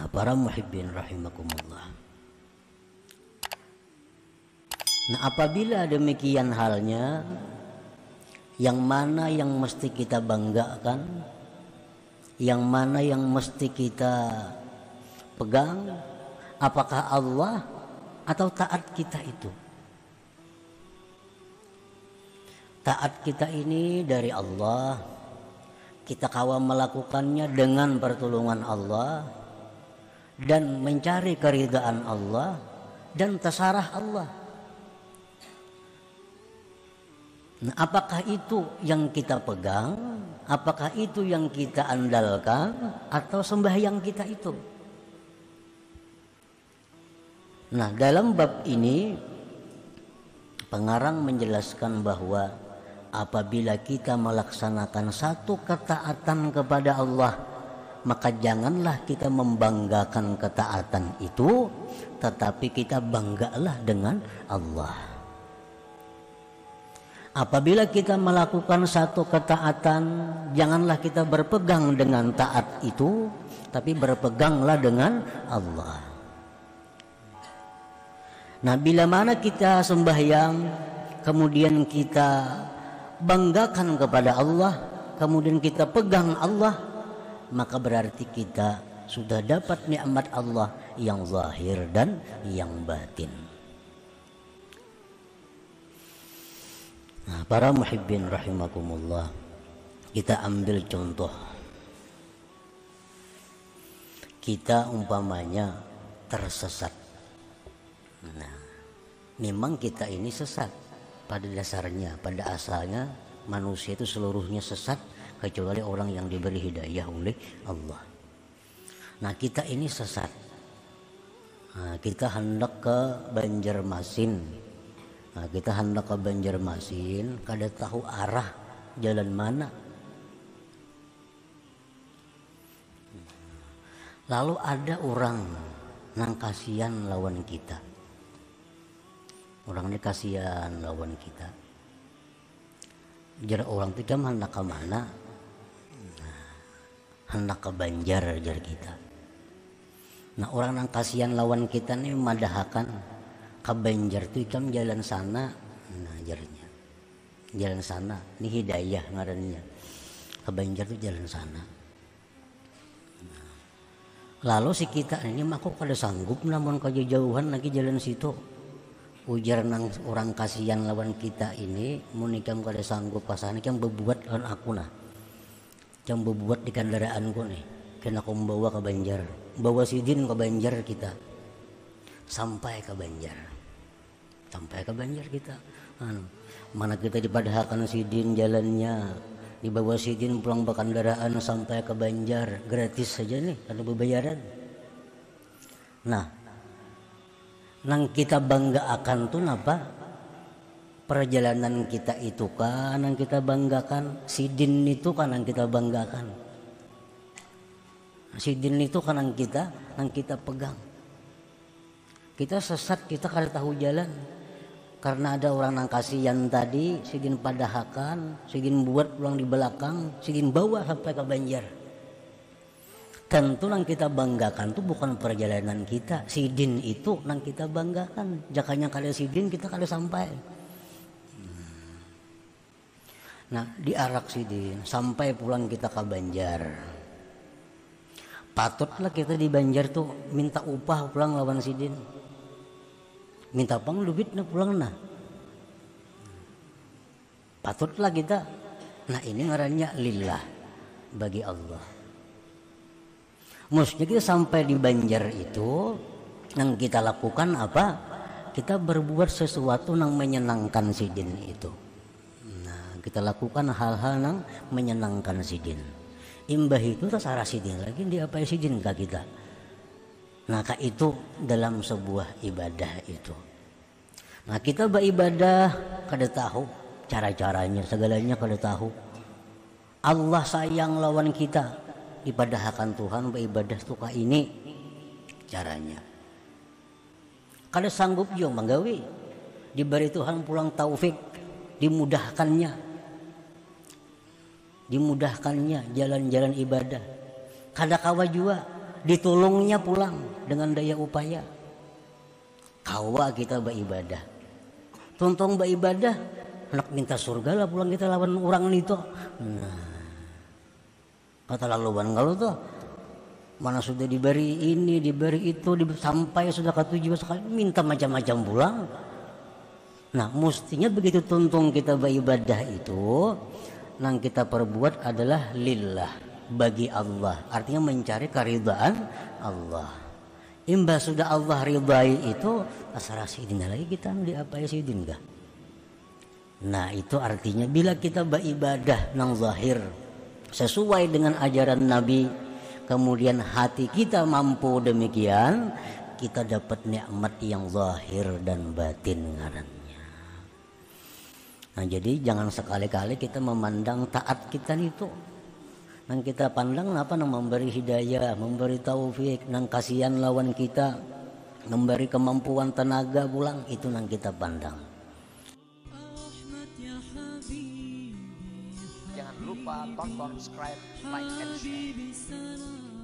Para muhibbin rahimakumullah. Nah, apabila demikian halnya, yang mana yang mesti kita banggakan, yang mana yang mesti kita pegang, apakah Allah atau taat kita itu? Taat kita ini dari Allah, kita kawal melakukannya dengan pertolongan Allah dan mencari keridhaan Allah dan terserah Allah. Nah, apakah itu yang kita pegang, apakah itu yang kita andalkan, atau sembahyang kita itu? Nah, dalam bab ini pengarang menjelaskan bahwa apabila kita melaksanakan satu ketaatan kepada Allah, maka janganlah kita membanggakan ketaatan itu, tetapi kita banggalah dengan Allah. Apabila kita melakukan satu ketaatan, janganlah kita berpegang dengan taat itu, tapi berpeganglah dengan Allah. Nah, bila mana kita sembahyang, kemudian kita banggakan kepada Allah, kemudian kita pegang Allah, maka berarti kita sudah dapat nikmat Allah yang zahir dan yang batin. Nah, para muhibbin rahimakumullah, kita ambil contoh. Kita umpamanya tersesat. Nah, memang kita ini sesat pada dasarnya, pada asalnya manusia itu seluruhnya sesat kecuali orang yang diberi hidayah oleh Allah. Nah, kita ini sesat. Nah, kita hendak ke Banjarmasin. Nah, kita hendak ke Banjarmasin, kada tahu arah jalan mana. Lalu ada orang nang kasihan lawan kita. Orang ini kasihan lawan kita. Jar orang itu jam hendak ke mana? Nah, hendak ke Banjar jar kita. Nah, orang nang kasihan lawan kita ini memadahakan ke Banjar itu jam jalan sana. Nah, jarnya jalan sana, ini hidayah ngarannya. Ke Banjar itu jalan sana. Nah, lalu si kita ini mah kok kada sanggup namun kejauhan lagi jalan situ. Ujar nang orang kasihan lawan kita ini, munikam kada sanggup pasane yang bebuat lawan aku nah. Yang bebuat di kendaraanku nih. Kena aku membawa ke Banjar. Bawa sidin ke Banjar kita. Sampai ke Banjar. Sampai ke Banjar kita. Mana kita dipadahkan sidin jalannya. Dibawa sidin pulang ke kendaraan sampai ke Banjar. Gratis saja nih, ada bebayaran. Nah, nang kita banggakan tuh apa? Perjalanan kita itu kan yang kita banggakan, sidin itu kan yang kita banggakan. Sidin itu kan yang kita pegang. Kita sesat, kita kada tahu jalan. Karena ada orang nang kasihan tadi, sidin padahakan, sidin buat pulang di belakang, sidin bawa sampai ke Banjar. Tentu yang kita banggakan itu bukan perjalanan kita, sidin itu yang kita banggakan. Jakanya kada sidin kita kada sampai. Nah, diarak sidin sampai pulang kita ke Banjar. Patutlah kita di Banjar tuh minta upah pulang lawan sidin. Minta pang duit na pulang nah. Patutlah kita. Nah, ini ngarannya lillah, bagi Allah. Maksudnya kita sampai di Banjar itu, yang kita lakukan apa? Kita berbuat sesuatu yang menyenangkan sidin itu. Nah, kita lakukan hal-hal yang menyenangkan sidin. Imbah itu terserah sidin lagi, dia apa sidin ke kita. Nah, itu dalam sebuah ibadah itu. Nah, kita beribadah kada tahu cara-caranya, segalanya kada tahu. Allah sayang lawan kita. Ipadahkan Tuhan beribadah suka ini caranya. Kada sanggup juga menggawi. Diberi Tuhan pulang taufik, dimudahkannya jalan-jalan ibadah. Kada kawa juga ditolongnya pulang dengan daya upaya. Kawa kita beribadah, tontong beribadah, anak minta surga lah pulang kita lawan orang itu. Nah, kata laluan kalau tuh mana sudah diberi ini, diberi itu, sampai sudah ke tujuan sekali minta macam-macam pulang. Nah, mestinya begitu tuntung kita beribadah itu, yang kita perbuat adalah lillah, bagi Allah. Artinya mencari keridhaan Allah. Imbas sudah Allah ridai itu, asal sidin lagi kita diapai sidin kah? Nah, itu artinya bila kita beribadah nang zahir sesuai dengan ajaran Nabi, kemudian hati kita mampu demikian, kita dapat nikmat yang zahir dan batin ngarannya. Nah, jadi jangan sekali-kali kita memandang taat kita itu, nang kita pandang apa, nang memberi hidayah, memberi taufik, nang kasihan lawan kita, memberi kemampuan tenaga pulang, itu nang kita pandang. Jangan lupa tonton, subscribe, like, and share.